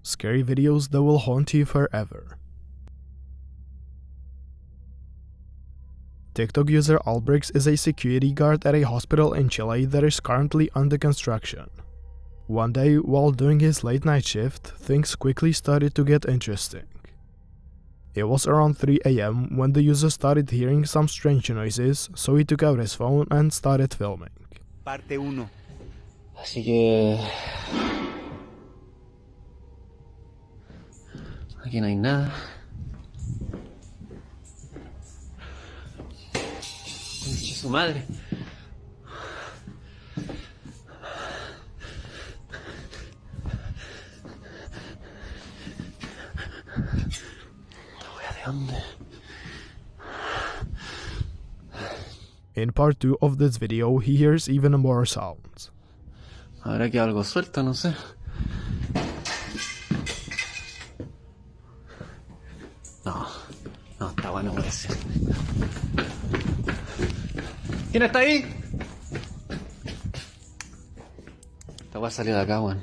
Scary videos that will haunt you forever. TikTok user Albrix is a security guard at a hospital in Chile that is currently under construction. One day, while doing his late night shift, things quickly started to get interesting. It was around 3 AM when the user started hearing some strange noises, so he took out his phone and started filming. Parte 1. Así que... aquí no hay nada. Conche su madre. ¿De dónde? In part 2 of this video, he hears even more sounds. Habrá que algo suelto, no sé. No, está bueno, parece. ¿Quién está ahí? Esta voy a salir de acá, weón.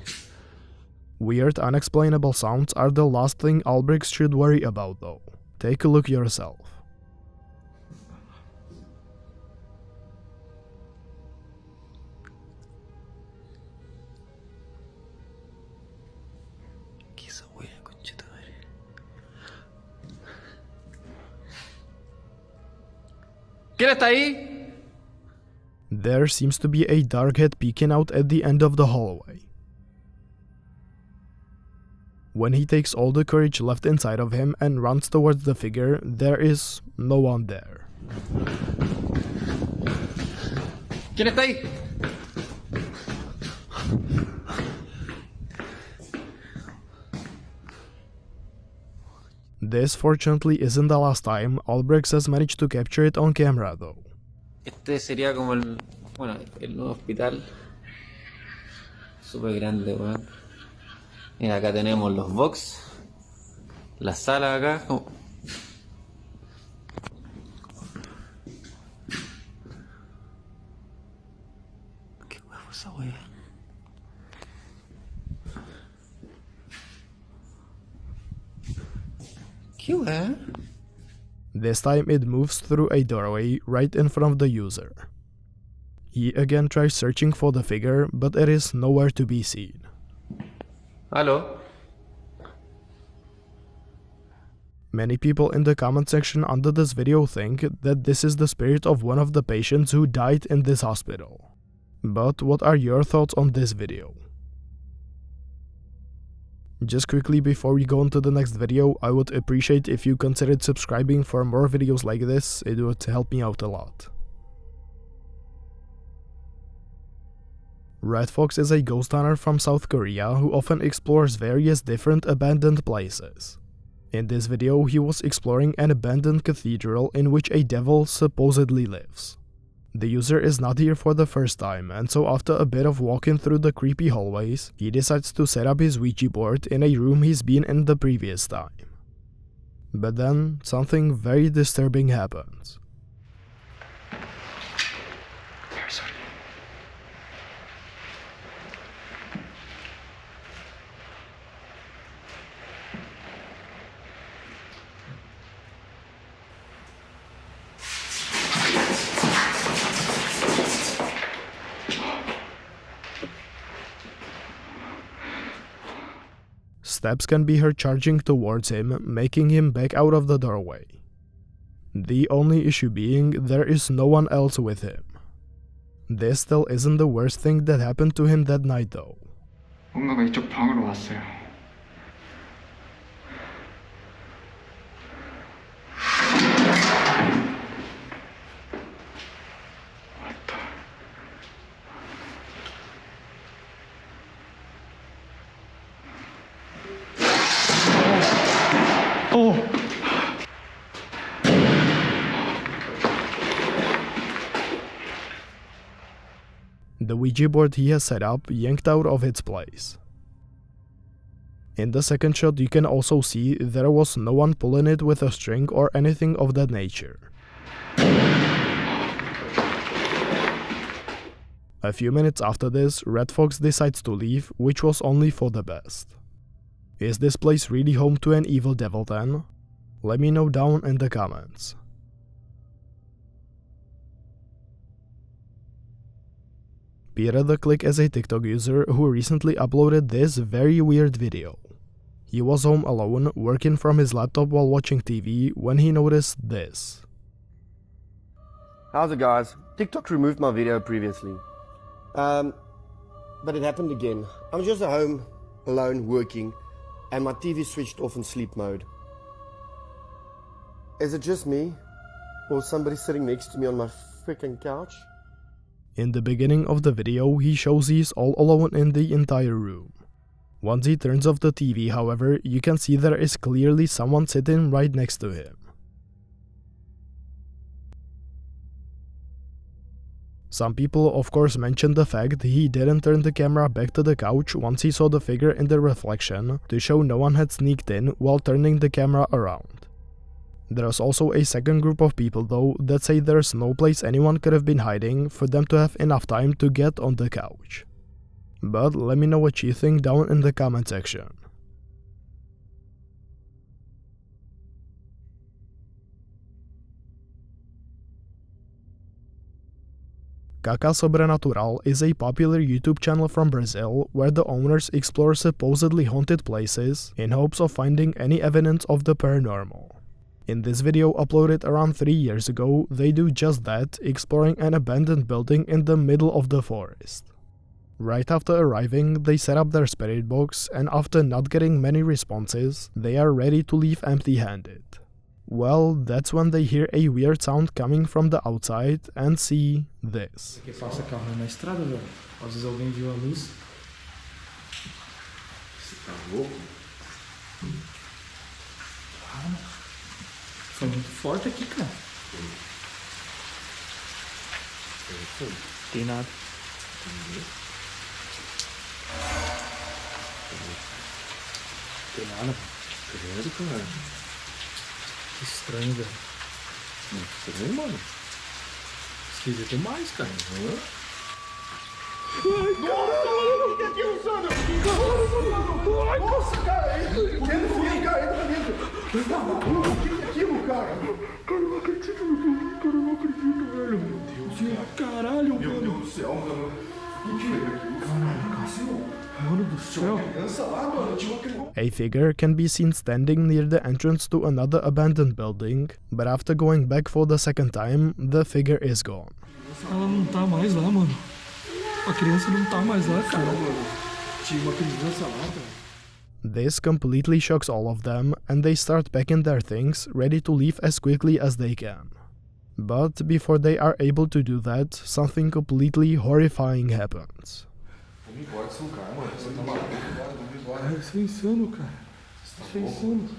Weird, unexplainable sounds are the last thing Albrix should worry about though. Take a look yourself. ¿Qué es esa wea, concheta madre? ¿Quién está ahí? There seems to be a dark head peeking out at the end of the hallway. When he takes all the courage left inside of him and runs towards the figure, there is no one there. ¿Quién está ahí? This fortunately isn't the last time Albrix has managed to capture it on camera though. Este sería como el nuevo hospital. Súper grande, weón. Mira, acá tenemos los box. La sala acá. Como... ¿qué huevo esa wea? ¿Qué wea? This time it moves through a doorway right in front of the user. He again tries searching for the figure, but it is nowhere to be seen. Hello? Many people in the comment section under this video think that this is the spirit of one of the patients who died in this hospital. But what are your thoughts on this video? Just quickly before we go on to the next video, I would appreciate if you considered subscribing for more videos like this. It would help me out a lot. Red Fox is a ghost hunter from South Korea who often explores various different abandoned places. In this video, he was exploring an abandoned cathedral in which a devil supposedly lives. The user is not here for the first time, and so after a bit of walking through the creepy hallways, he decides to set up his Ouija board in a room he's been in the previous time. But then, something very disturbing happens. Steps can be heard charging towards him, making him back out of the doorway. The only issue being, there is no one else with him. This still isn't the worst thing that happened to him that night though. 뭔가가 이쪽 방으로 왔어요. 왔다. The Ouija board he has set up yanked out of its place. In the second shot you can also see there was no one pulling it with a string or anything of that nature. A few minutes after this, Red Fox decides to leave, which was only for the best. Is this place really home to an evil devil then? Let me know down in the comments. Peter the Click is a TikTok user who recently uploaded this very weird video. He was home alone, working from his laptop while watching TV, when he noticed this. How's it, guys? TikTok removed my video previously. But it happened again. I'm just at home, alone, working, and my TV switched off in sleep mode. Is it just me? Or somebody sitting next to me on my freaking couch? In the beginning of the video, he shows he's all alone in the entire room. Once he turns off the TV, however, you can see there is clearly someone sitting right next to him. Some people of course mentioned the fact he didn't turn the camera back to the couch once he saw the figure in the reflection to show no one had sneaked in while turning the camera around. There's also a second group of people though that say there's no place anyone could have been hiding for them to have enough time to get on the couch. But let me know what you think down in the comment section. Caca Sobrenatural is a popular YouTube channel from Brazil where the owners explore supposedly haunted places in hopes of finding any evidence of the paranormal. In this video uploaded around 3 years ago, they do just that, exploring an abandoned building in the middle of the forest. Right after arriving, they set up their spirit box, and after not getting many responses, they are ready to leave empty-handed. Well, that's when they hear a weird sound coming from the outside and see this. Porque passa carro na estrada, velho. Às vezes alguém viu a luz. Você tá louco? Calma. Foi muito forte aqui, cara. Tem nada. Tem nada. Credo, cara. Que estranho, velho. Estranho, mano. Esquisito demais, cara. Ai, caralho, o que é aquilo, Sandro? Ai, nossa, cara, ele foi, cara, entra dentro. O que é aquilo, cara? Cara, eu não acredito no que eu vi, cara, eu não acredito, velho. Meu Deus, caralho, mano. Meu Deus do céu, mano. A figure can be seen standing near the entrance to another abandoned building, but after going back for the second time, the figure is gone. Ela não tá mais lá, mano. A criança não tá mais lá, cara. Tinha uma criança lá, cara. This completely shocks all of them, and they start packing their things, ready to leave as quickly as they can. But before they are able to do that, something completely horrifying happens. Cara, isso é insano, cara. Isso é insano.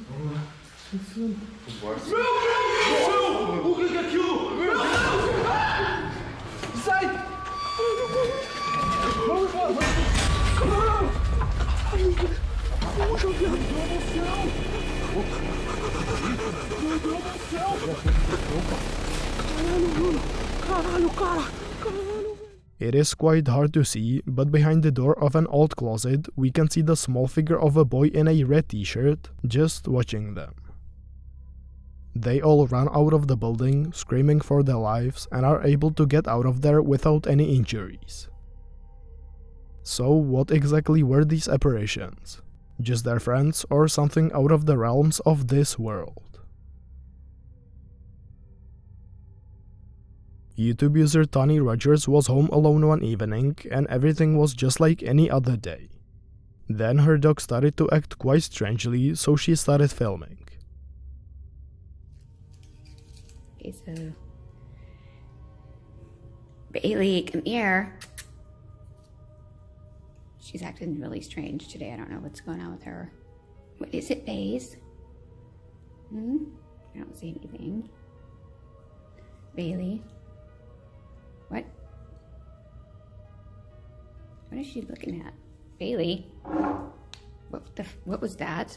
Isso é insano. Meu Deus do céu! O que é aquilo? Meu Deus! Sai! Vamos embora! Caralho! Puxa, meu Deus do céu! Meu Deus do céu! Caralho, cara! Caralho! It is quite hard to see, but behind the door of an old closet, we can see the small figure of a boy in a red t-shirt, just watching them. They all run out of the building, screaming for their lives, and are able to get out of there without any injuries. So what exactly were these apparitions? Just their friends, or something out of the realms of this world? YouTube user Tony Rogers was home alone one evening, and everything was just like any other day. Then her dog started to act quite strangely, so she started filming. Okay, so Bailey, come here. She's acting really strange today. I don't know what's going on with her. What is it, Baze? I don't see anything. Bailey? What? What is she looking at? Bailey? What was that?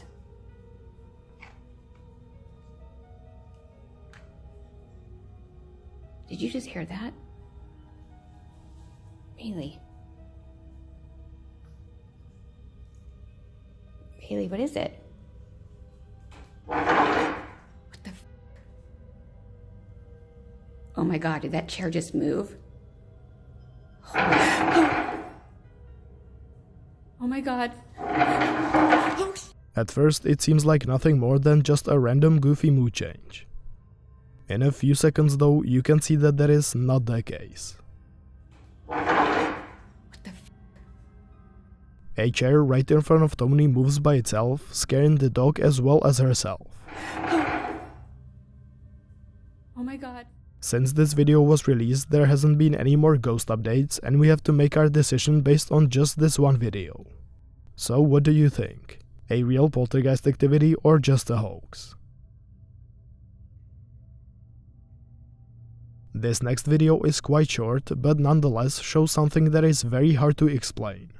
Did you just hear that? Bailey. Bailey, what is it? What the f? Oh my god, did that chair just move? Oh my god. Oh, At first, it seems like nothing more than just a random goofy mood change. In a few seconds though, you can see that that is not the case. what the f? A chair right in front of Tony moves by itself, scaring the dog as well as herself. Oh my god. Since this video was released, there hasn't been any more ghost updates, and we have to make our decision based on just this one video. So what do you think? A real poltergeist activity or just a hoax? This next video is quite short, but nonetheless shows something that is very hard to explain.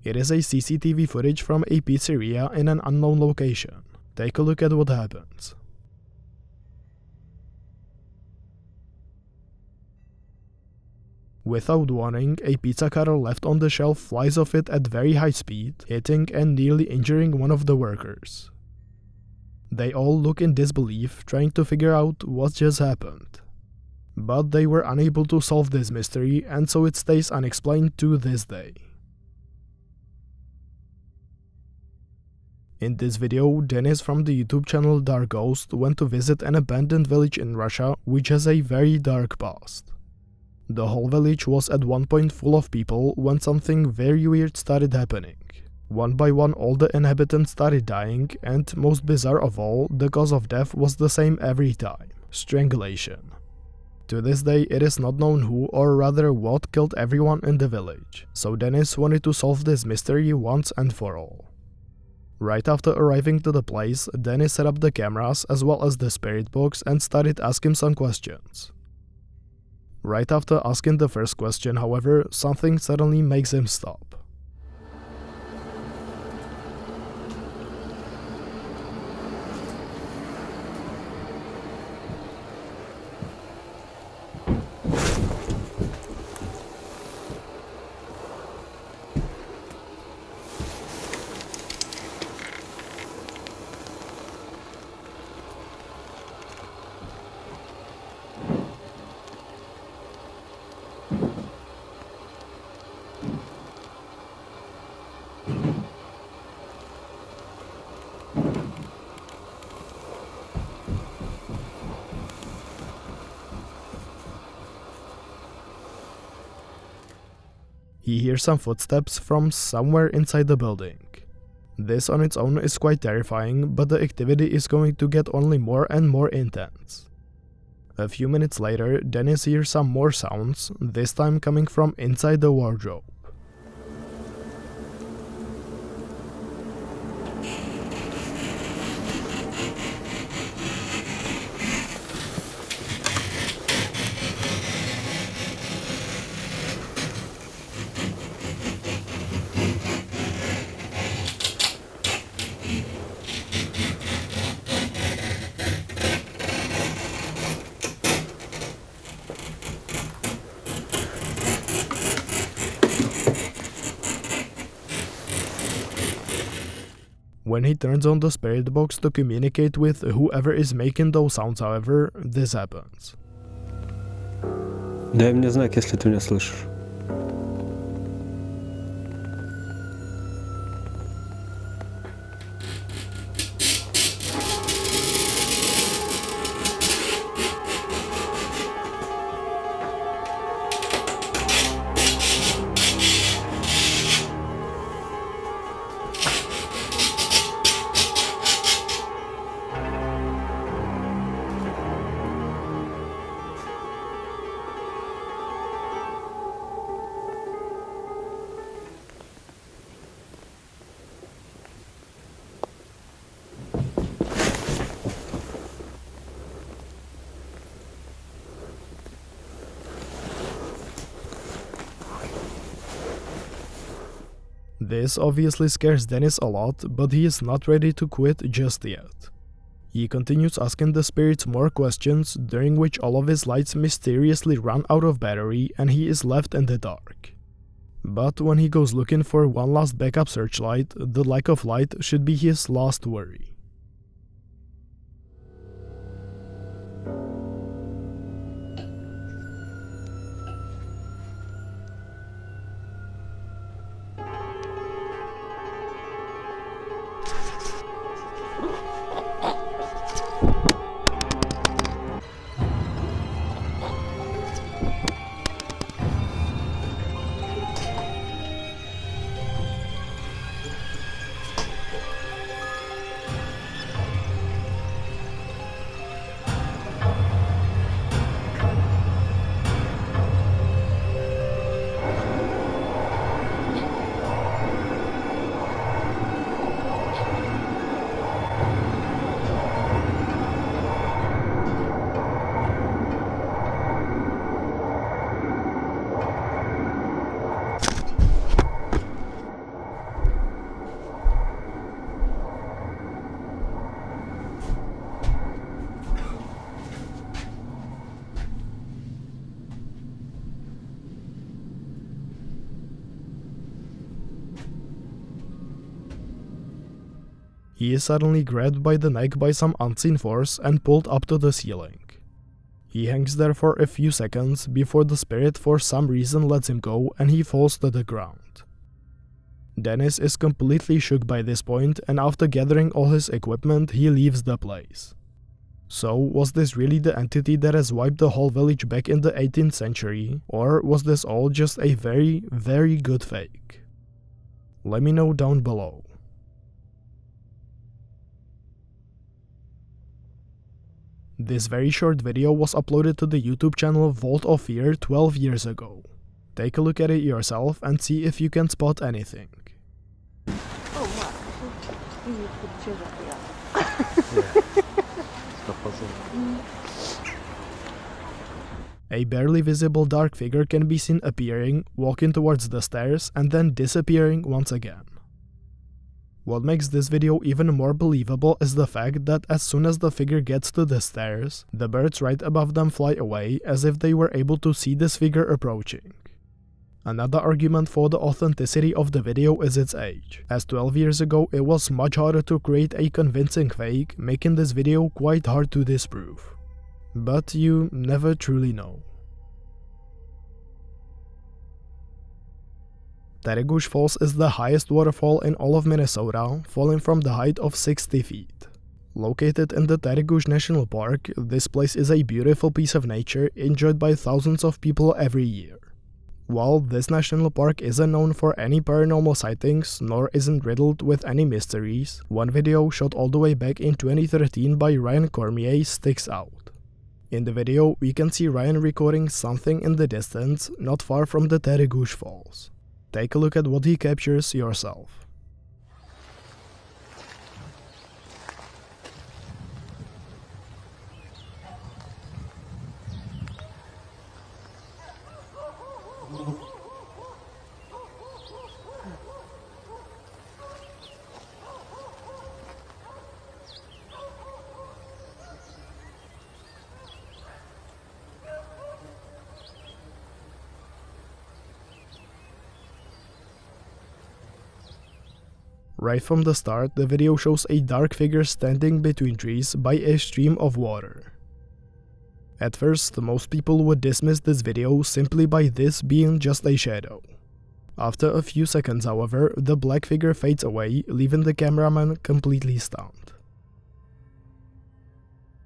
It is a CCTV footage from a pizzeria in an unknown location. Take a look at what happens. Without warning, a pizza cutter left on the shelf flies off it at very high speed, hitting and nearly injuring one of the workers. They all look in disbelief, trying to figure out what just happened. But they were unable to solve this mystery, and so it stays unexplained to this day. In this video, Dennis from the YouTube channel Dark Ghost went to visit an abandoned village in Russia which has a very dark past. The whole village was at one point full of people when something very weird started happening. One by one all the inhabitants started dying, and most bizarre of all, the cause of death was the same every time: strangulation. To this day, it is not known who, or rather what, killed everyone in the village, so Dennis wanted to solve this mystery once and for all. Right after arriving to the place, Dennis set up the cameras as well as the spirit box and started asking some questions. Right after asking the first question, however, something suddenly makes him stop. He hears some footsteps from somewhere inside the building. This on its own is quite terrifying, but the activity is going to get only more and more intense. A few minutes later, Dennis hears some more sounds, this time coming from inside the wardrobe. When he turns on the spirit box to communicate with whoever is making those sounds, however, this happens. Дай мне знак, если ты меня слышишь. This obviously scares Dennis a lot, but he is not ready to quit just yet. He continues asking the spirits more questions, during which all of his lights mysteriously run out of battery and he is left in the dark. But when he goes looking for one last backup searchlight, the lack of light should be his last worry. He is suddenly grabbed by the neck by some unseen force and pulled up to the ceiling. He hangs there for a few seconds before the spirit for some reason lets him go and he falls to the ground. Dennis is completely shook by this point, and after gathering all his equipment, he leaves the place. So, was this really the entity that has wiped the whole village back in the 18th century, or was this all just a very, very good fake? Let me know down below. This very short video was uploaded to the YouTube channel Vault of Fear 12 years ago. Take a look at it yourself and see if you can spot anything. A barely visible dark figure can be seen appearing, walking towards the stairs, and then disappearing once again. What makes this video even more believable is the fact that as soon as the figure gets to the stairs, the birds right above them fly away as if they were able to see this figure approaching. Another argument for the authenticity of the video is its age, as 12 years ago it was much harder to create a convincing fake, making this video quite hard to disprove. But you never truly know. Terigush Falls is the highest waterfall in all of Minnesota, falling from the height of 60 feet. Located in the Terigush National Park, this place is a beautiful piece of nature enjoyed by thousands of people every year. While this national park isn't known for any paranormal sightings, nor isn't riddled with any mysteries, one video shot all the way back in 2013 by Ryan Cormier sticks out. In the video, we can see Ryan recording something in the distance, not far from the Terigush Falls. Take a look at what he captures yourself. Right from the start, the video shows a dark figure standing between trees by a stream of water. At first, most people would dismiss this video simply by this being just a shadow. After a few seconds, however, the black figure fades away, leaving the cameraman completely stunned.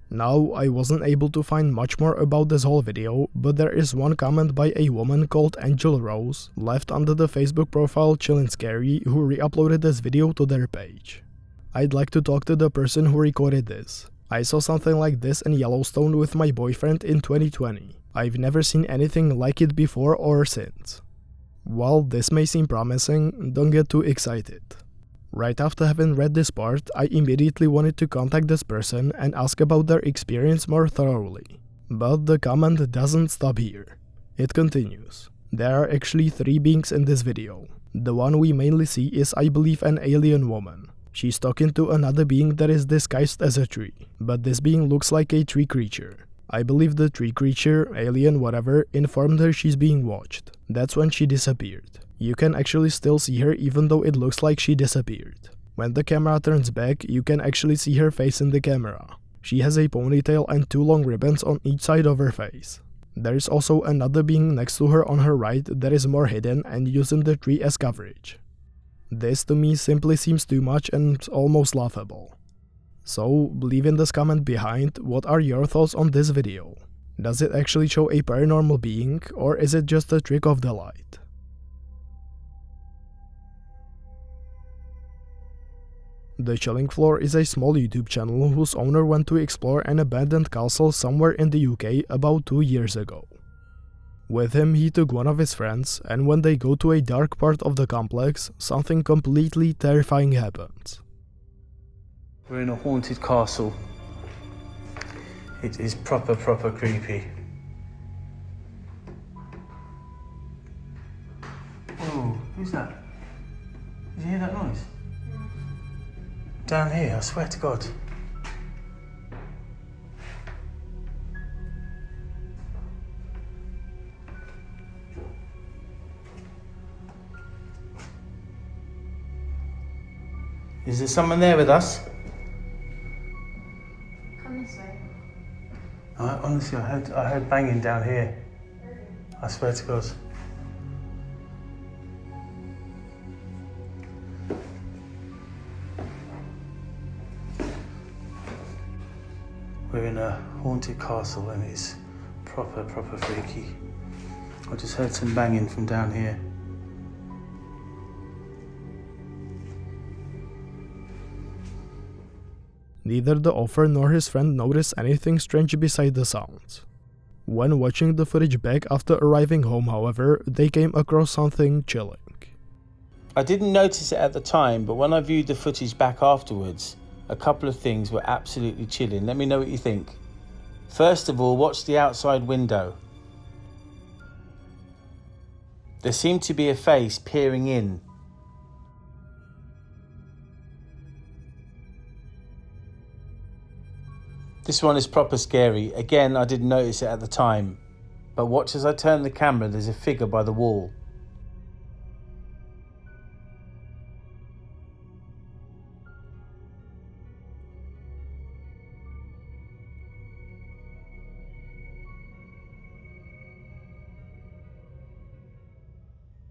Now, I wasn't able to find much more about this whole video, but there is one comment by a woman called Angel Rose, left under the Facebook profile Chillin' Scary, who re-uploaded this video to their page. I'd like to talk to the person who recorded this. I saw something like this in Yellowstone with my boyfriend in 2020. I've never seen anything like it before or since. While this may seem promising, don't get too excited. Right after having read this part, I immediately wanted to contact this person and ask about their experience more thoroughly. But the comment doesn't stop here. It continues. There are actually 3 beings in this video. The one we mainly see is, I believe, an alien woman. She's talking to another being that is disguised as a tree, but this being looks like a tree creature. I believe the tree creature, alien, whatever, informed her she's being watched. That's when she disappeared. You can actually still see her even though it looks like she disappeared. When the camera turns back, you can actually see her face in the camera. She has a ponytail and 2 long ribbons on each side of her face. There is also another being next to her on her right that is more hidden and using the tree as coverage. This to me simply seems too much and almost laughable. So, leave in this comment behind what are your thoughts on this video. Does it actually show a paranormal being, or is it just a trick of the light? The Chilling Floor is a small YouTube channel whose owner went to explore an abandoned castle somewhere in the UK about 2 years ago. With him, he took one of his friends, and when they go to a dark part of the complex, something completely terrifying happens. We're in a haunted castle. It is proper creepy. Oh, who's that? Did you hear that noise? Down here, I swear to God. Is there someone there with us? Come this way. Honestly, I heard banging down here. I swear to God. We're in a haunted castle and it's proper freaky. I just heard some banging from down here. Neither the author nor his friend noticed anything strange beside the sounds. When watching the footage back after arriving home, however, they came across something chilling. I didn't notice it at the time, but when I viewed the footage back afterwards, a couple of things were absolutely chilling. Let me know what you think. First of all, watch the outside window. There seemed to be a face peering in. This one is proper scary. Again, I didn't notice it at the time. But watch as I turn the camera, there's a figure by the wall.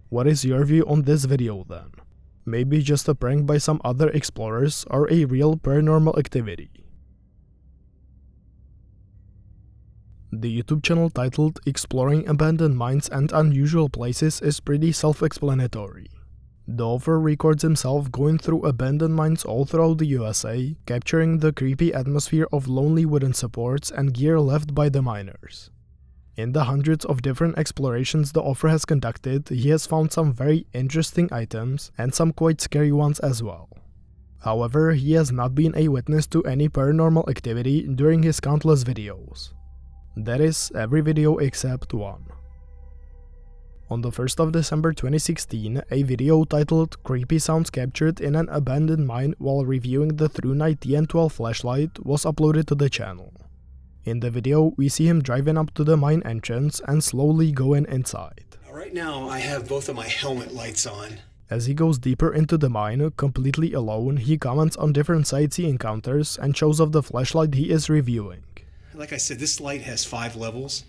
What is your view on this video then? Maybe just a prank by some other explorers or a real paranormal activity? The YouTube channel titled Exploring Abandoned Mines and Unusual Places is pretty self-explanatory. The author records himself going through abandoned mines all throughout the USA, capturing the creepy atmosphere of lonely wooden supports and gear left by the miners. In the hundreds of different explorations the author has conducted, he has found some very interesting items and some quite scary ones as well. However, he has not been a witness to any paranormal activity during his countless videos. That is, every video except one. On the 1st of December 2016, a video titled Creepy Sounds Captured in an Abandoned Mine While Reviewing the TrueNight TN12 Flashlight was uploaded to the channel. In the video, we see him driving up to the mine entrance and slowly going inside. Right now, I have both of my helmet lights on. As he goes deeper into the mine, completely alone, he comments on different sights he encounters and shows off the flashlight he is reviewing. Like I said, this light has 5 levels.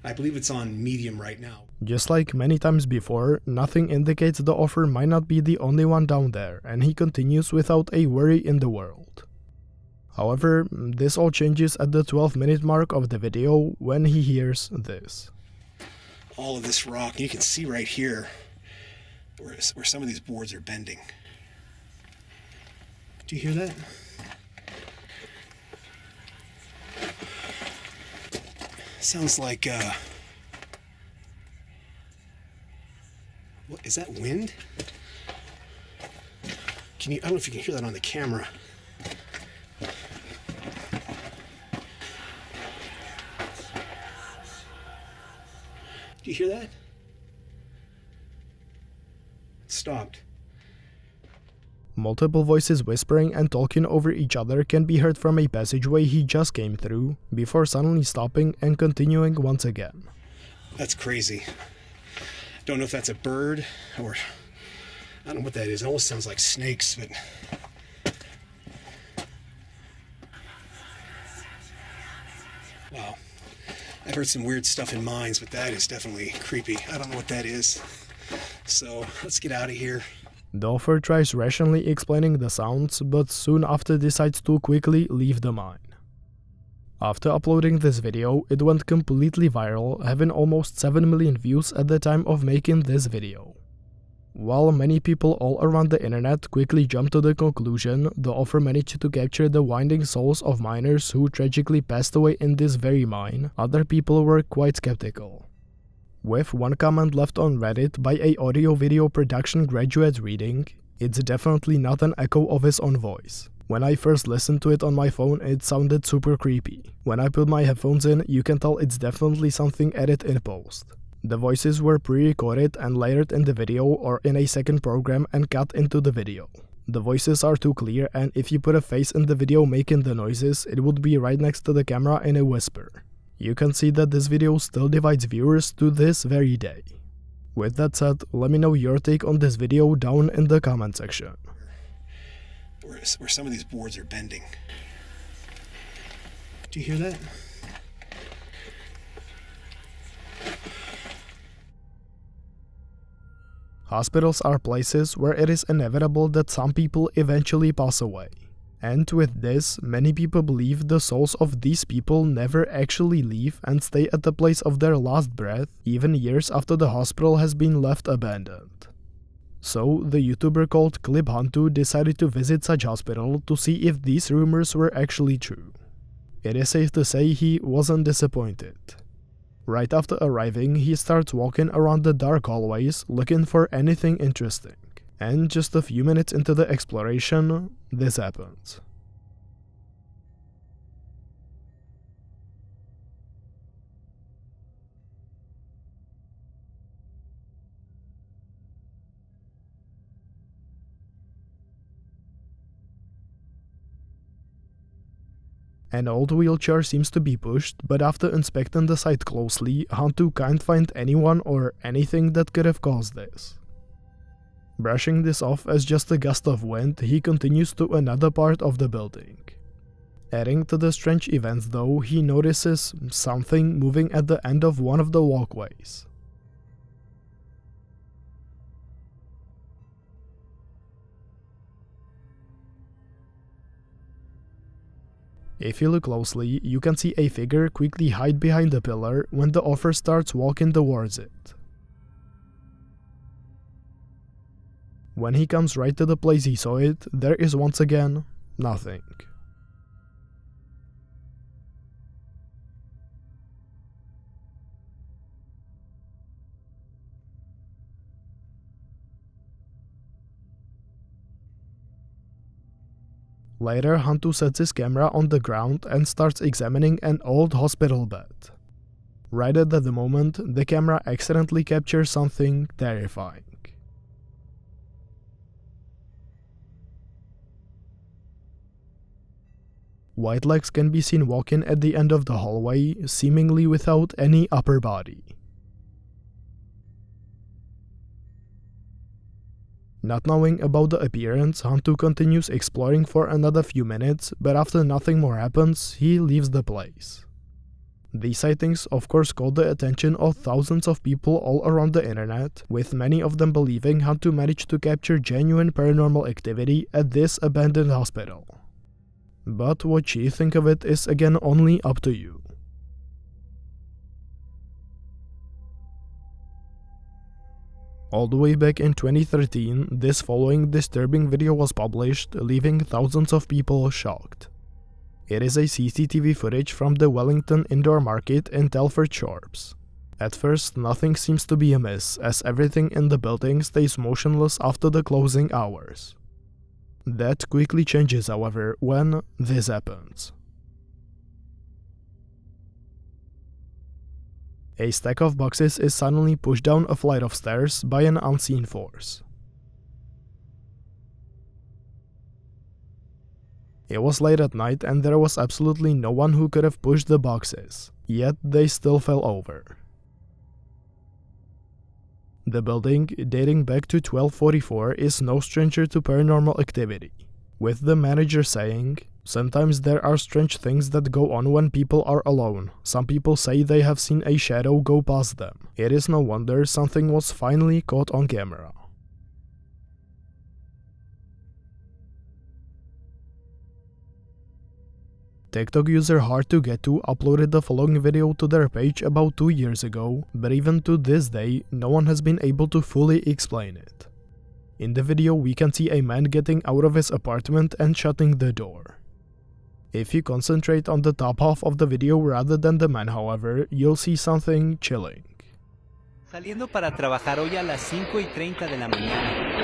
I believe it's on medium right now. Just like many times before, nothing indicates the author might not be the only one down there, and he continues without a worry in the world. However, this all changes at the 12-minute mark of the video when he hears this. All of this rock, you can see right here where some of these boards are bending. Do you hear that? Sounds like, what, is that wind? I don't know if you can hear that on the camera. Do you hear that? It stopped. Multiple voices whispering and talking over each other can be heard from a passageway he just came through, before suddenly stopping and continuing once again. That's crazy. Don't know if that's a bird or I don't know what that is. It almost sounds like snakes, but wow. I've heard some weird stuff in mines, but that is definitely creepy. I don't know what that is. So let's get out of here. The author tries rationally explaining the sounds, but soon after decides to quickly leave the mine. After uploading this video, it went completely viral, having almost 7 million views at the time of making this video. While many people all around the internet quickly jumped to the conclusion the author managed to capture the winding souls of miners who tragically passed away in this very mine, other people were quite skeptical. With one comment left on Reddit by a audio-video production graduate reading, "It's definitely not an echo of his own voice. When I first listened to it on my phone, it sounded super creepy. When I put my headphones in, you can tell it's definitely something edited in post. The voices were pre-recorded and layered in the video or in a second program and cut into the video. The voices are too clear, and if you put a face in the video making the noises, it would be right next to the camera in a whisper. You can see that this video still divides viewers to this very day." With that said, let me know your take on this video down in the comment section. Where some of these boards are bending. Do you hear that? Hospitals are places where it is inevitable that some people eventually pass away. And with this, many people believe the souls of these people never actually leave and stay at the place of their last breath, even years after the hospital has been left abandoned. So, the YouTuber called Clip Hantu decided to visit such hospital to see if these rumors were actually true. It is safe to say he wasn't disappointed. Right after arriving, he starts walking around the dark hallways looking for anything interesting. And just a few minutes into the exploration, this happens. An old wheelchair seems to be pushed, but after inspecting the site closely, Hantu can't find anyone or anything that could have caused this. Brushing this off as just a gust of wind, he continues to another part of the building. Adding to the strange events though, he notices something moving at the end of one of the walkways. If you look closely, you can see a figure quickly hide behind the pillar when the author starts walking towards it. When he comes right to the place he saw it, there is once again nothing. Later, Hantu sets his camera on the ground and starts examining an old hospital bed. Right at the moment, the camera accidentally captures something terrifying. White legs can be seen walking at the end of the hallway, seemingly without any upper body. Not knowing about the appearance, Hantu continues exploring for another few minutes, but after nothing more happens, he leaves the place. These sightings of course caught the attention of thousands of people all around the internet, with many of them believing Hantu managed to capture genuine paranormal activity at this abandoned hospital. But what you think of it is again only up to you. All the way back in 2013, this following disturbing video was published, leaving thousands of people shocked. It is a CCTV footage from the Wellington Indoor Market in Telford Shops. At first, nothing seems to be amiss, as everything in the building stays motionless after the closing hours. That quickly changes, however, when this happens. A stack of boxes is suddenly pushed down a flight of stairs by an unseen force. It was late at night and there was absolutely no one who could have pushed the boxes, yet they still fell over. The building, dating back to 1244, is no stranger to paranormal activity, with the manager saying, "Sometimes there are strange things that go on when people are alone. Some people say they have seen a shadow go past them. It is no wonder something was finally caught on camera." TikTok user Hard2Get2 uploaded the following video to their page about 2 years ago, but even to this day, no one has been able to fully explain it. In the video, we can see a man getting out of his apartment and shutting the door. If you concentrate on the top half of the video rather than the man, however, you'll see something chilling. Saliendo para trabajar hoy a las 5:30 de la mañana.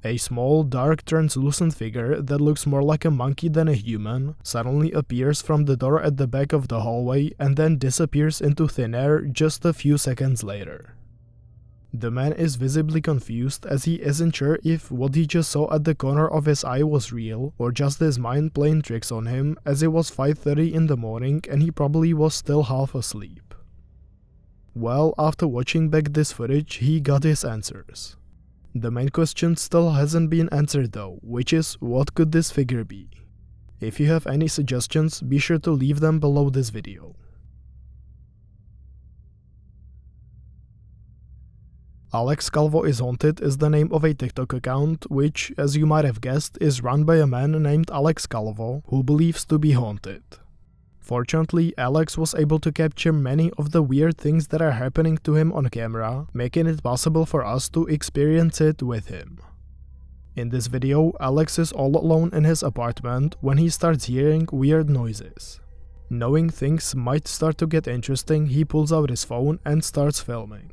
A small, dark, translucent figure that looks more like a monkey than a human suddenly appears from the door at the back of the hallway and then disappears into thin air just a few seconds later. The man is visibly confused as he isn't sure if what he just saw at the corner of his eye was real or just his mind playing tricks on him, as it was 5:30 in the morning and he probably was still half asleep. Well, after watching back this footage, he got his answers. The main question still hasn't been answered though, which is, what could this figure be? If you have any suggestions, be sure to leave them below this video. Alex Calvo is Haunted is the name of a TikTok account which, as you might have guessed, is run by a man named Alex Calvo who believes to be haunted. Fortunately, Alex was able to capture many of the weird things that are happening to him on camera, making it possible for us to experience it with him. In this video, Alex is all alone in his apartment when he starts hearing weird noises. Knowing things might start to get interesting, he pulls out his phone and starts filming.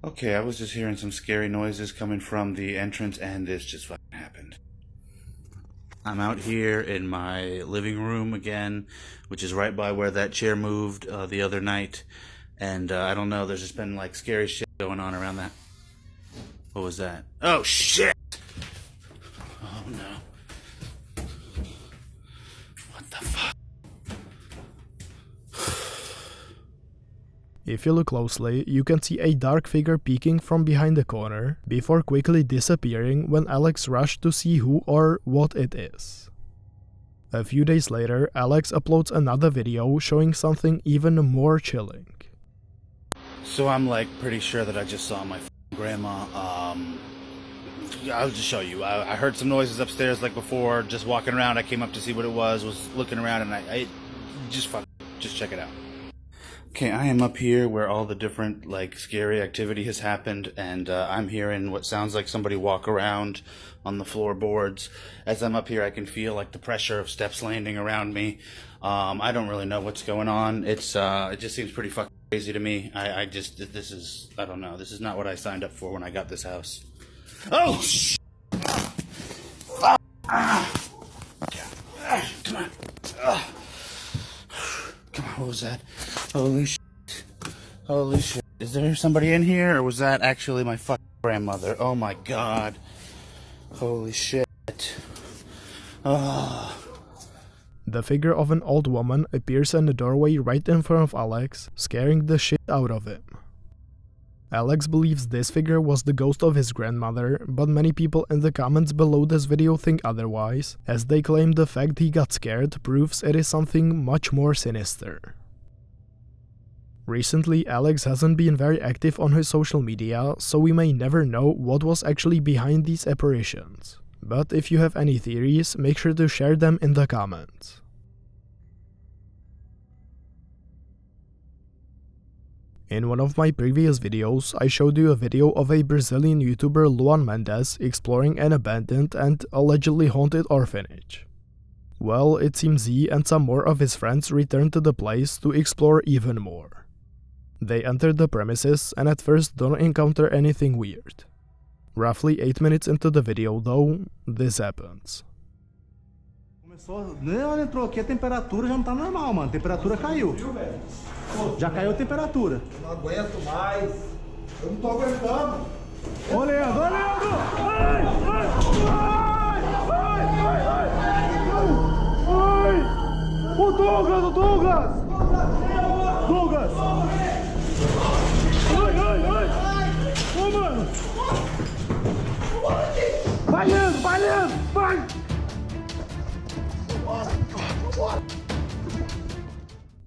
Okay, I was just hearing some scary noises coming from the entrance and this just fucking happened. I'm out here in my living room again, which is right by where that chair moved the other night. And I don't know, there's just been like scary shit going on around that. What was that? Oh shit! Oh no. What the fuck? If you look closely, you can see a dark figure peeking from behind the corner, before quickly disappearing when Alex rushed to see who or what it is. A few days later, Alex uploads another video showing something even more chilling. So I'm like pretty sure that I just saw my grandma. I'll just show you. I heard some noises upstairs like before, just walking around. I came up to see what it was looking around, and I just check it out. Okay, I am up here where all the different, like, scary activity has happened, and I'm hearing what sounds like somebody walk around on the floorboards. As I'm up here, I can feel, like, the pressure of steps landing around me. I don't really know what's going on. It just seems pretty fucking crazy to me. I don't know. This is not what I signed up for when I got this house. Oh, shit! Come on. Come on, what was that? Holy shit. Holy shit. Is there somebody in here, or was that actually my fucking grandmother? Oh my god. Holy shit. Oh. The figure of an old woman appears in the doorway right in front of Alex, scaring the shit out of him. Alex believes this figure was the ghost of his grandmother, but many people in the comments below this video think otherwise, as they claim the fact he got scared proves it is something much more sinister. Recently, Alex hasn't been very active on his social media, so we may never know what was actually behind these apparitions. But if you have any theories, make sure to share them in the comments. In one of my previous videos, I showed you a video of a Brazilian YouTuber Luan Mendes exploring an abandoned and allegedly haunted orphanage. Well, it seems he and some more of his friends returned to the place to explore even more. They enter the premises and at first don't encounter anything weird. Roughly 8 minutes into the video though, this happens. Nem ela entrou aqui, a temperatura já não tá normal, mano. A temperatura caiu. Já caiu a temperatura. Eu não aguento mais. Eu não tô aguentando. Ô, Leandro! Ô, Leandro! Ai! Ai! Ai! Ai! Ai! Ai! O Douglas! O Douglas! Douglas! Ai! Ai! Ai! Ô, mano! Vai, Leandro! Vai, Leandro! Vai!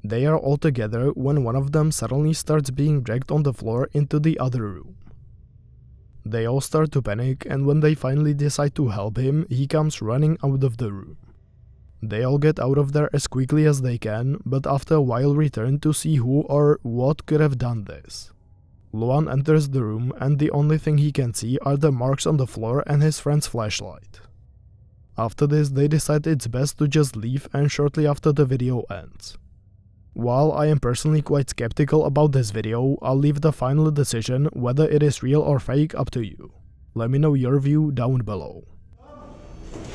They are all together when one of them suddenly starts being dragged on the floor into the other room. They all start to panic, and when they finally decide to help him, he comes running out of the room. They all get out of there as quickly as they can, but after a while return to see who or what could have done this. Luan enters the room, and the only thing he can see are the marks on the floor and his friend's flashlight. After this, they decide it's best to just leave, and shortly after the video ends. While I am personally quite skeptical about this video, I'll leave the final decision whether it is real or fake up to you. Let me know your view down below.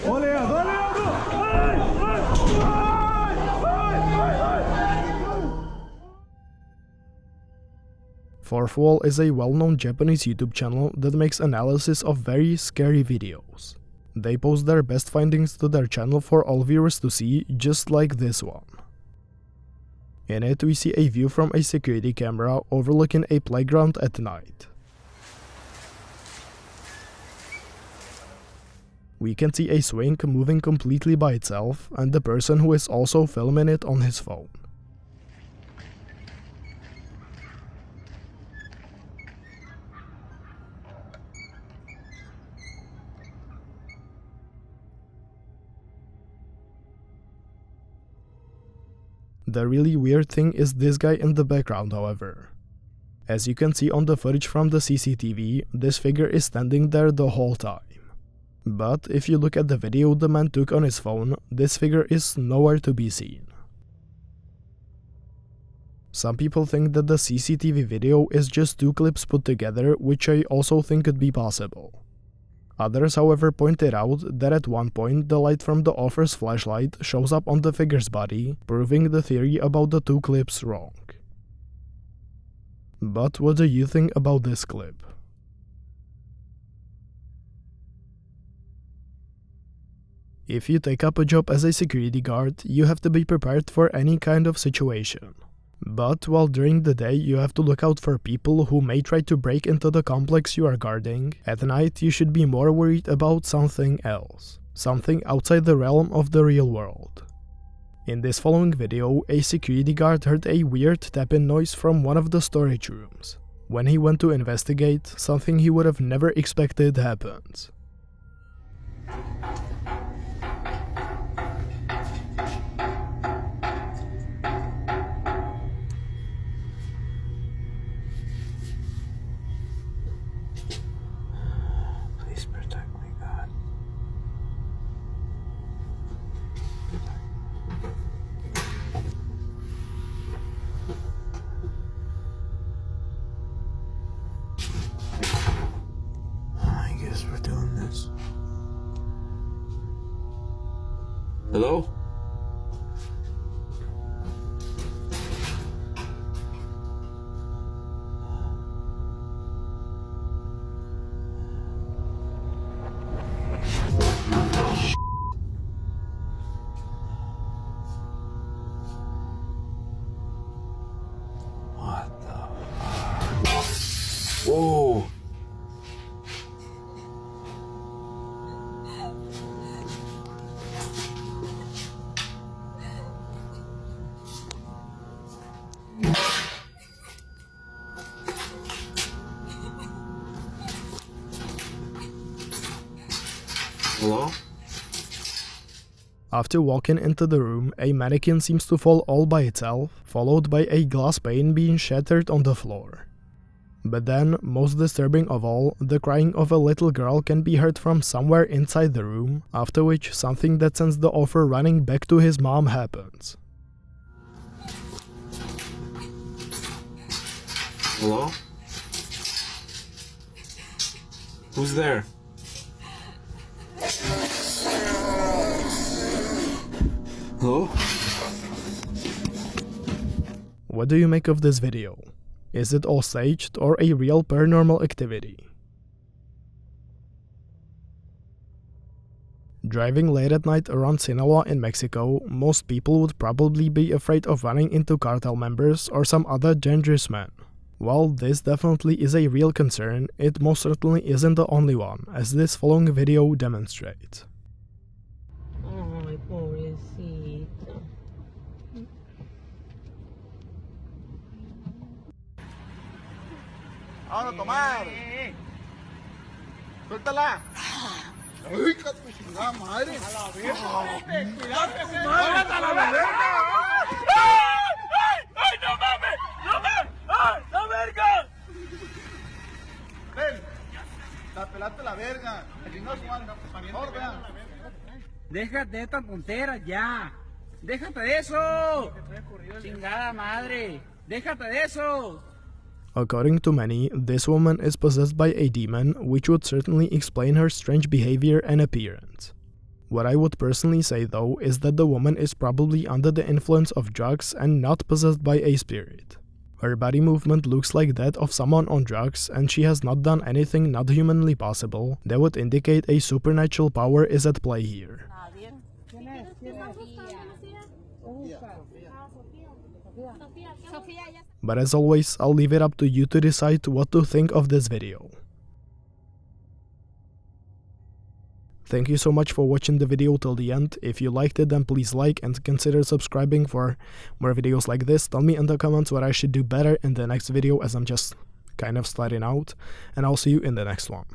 Ô, Leandro! Ô, Leandro! Ai! Ai! Ai! Ai! Ai! Fourth Wall is a well-known Japanese YouTube channel that makes analysis of very scary videos. They post their best findings to their channel for all viewers to see, just like this one. In it, we see a view from a security camera overlooking a playground at night. We can see a swing moving completely by itself, and the person who is also filming it on his phone. The really weird thing is this guy in the background, however. As you can see on the footage from the CCTV, this figure is standing there the whole time. But if you look at the video the man took on his phone, this figure is nowhere to be seen. Some people think that the CCTV video is just two clips put together, which I also think could be possible. Others, however, pointed out that at one point the light from the officer's flashlight shows up on the figure's body, proving the theory about the two clips wrong. But what do you think about this clip? If you take up a job as a security guard, you have to be prepared for any kind of situation. But while during the day you have to look out for people who may try to break into the complex you are guarding, at night you should be more worried about something else. Something outside the realm of the real world. In this following video, a security guard heard a weird tap-in noise from one of the storage rooms. When he went to investigate, something he would have never expected happened. Hello? What the fuck? Whoa! Hello? After walking into the room, a mannequin seems to fall all by itself, followed by a glass pane being shattered on the floor. But then, most disturbing of all, the crying of a little girl can be heard from somewhere inside the room, after which something that sends the officer running back to his mom happens. Hello? Who's there? Hello? What do you make of this video? Is it all staged or a real paranormal activity? Driving late at night around Sinaloa in Mexico, most people would probably be afraid of running into cartel members or some other dangerous men. While this definitely is a real concern, it most certainly isn't the only one, as this following video demonstrates. Ay, pobrecito. ¡Vamos a tomar! ¡Suéltala! ¡Ay, cacho, chingada madre! ¡A la verga! ¡Cuidado, a la verga! ¡Ay, ay, no mames! ¡No mames! ¡Ay, la verga! ¡Ven! La pelaste la verga. Aquí no se van, por vean. Déjate de esta tontera ya. Déjate de eso. Chingada madre. Déjate de eso. According to many, this woman is possessed by a demon, which would certainly explain her strange behavior and appearance. What I would personally say though is that the woman is probably under the influence of drugs and not possessed by a spirit. Her body movement looks like that of someone on drugs, and she has not done anything not humanly possible that would indicate a supernatural power is at play here. But as always, I'll leave it up to you to decide what to think of this video. Thank you so much for watching the video till the end. If you liked it, then please like and consider subscribing for more videos like this. Tell me in the comments what I should do better in the next video, as I'm just kind of starting out, and I'll see you in the next one.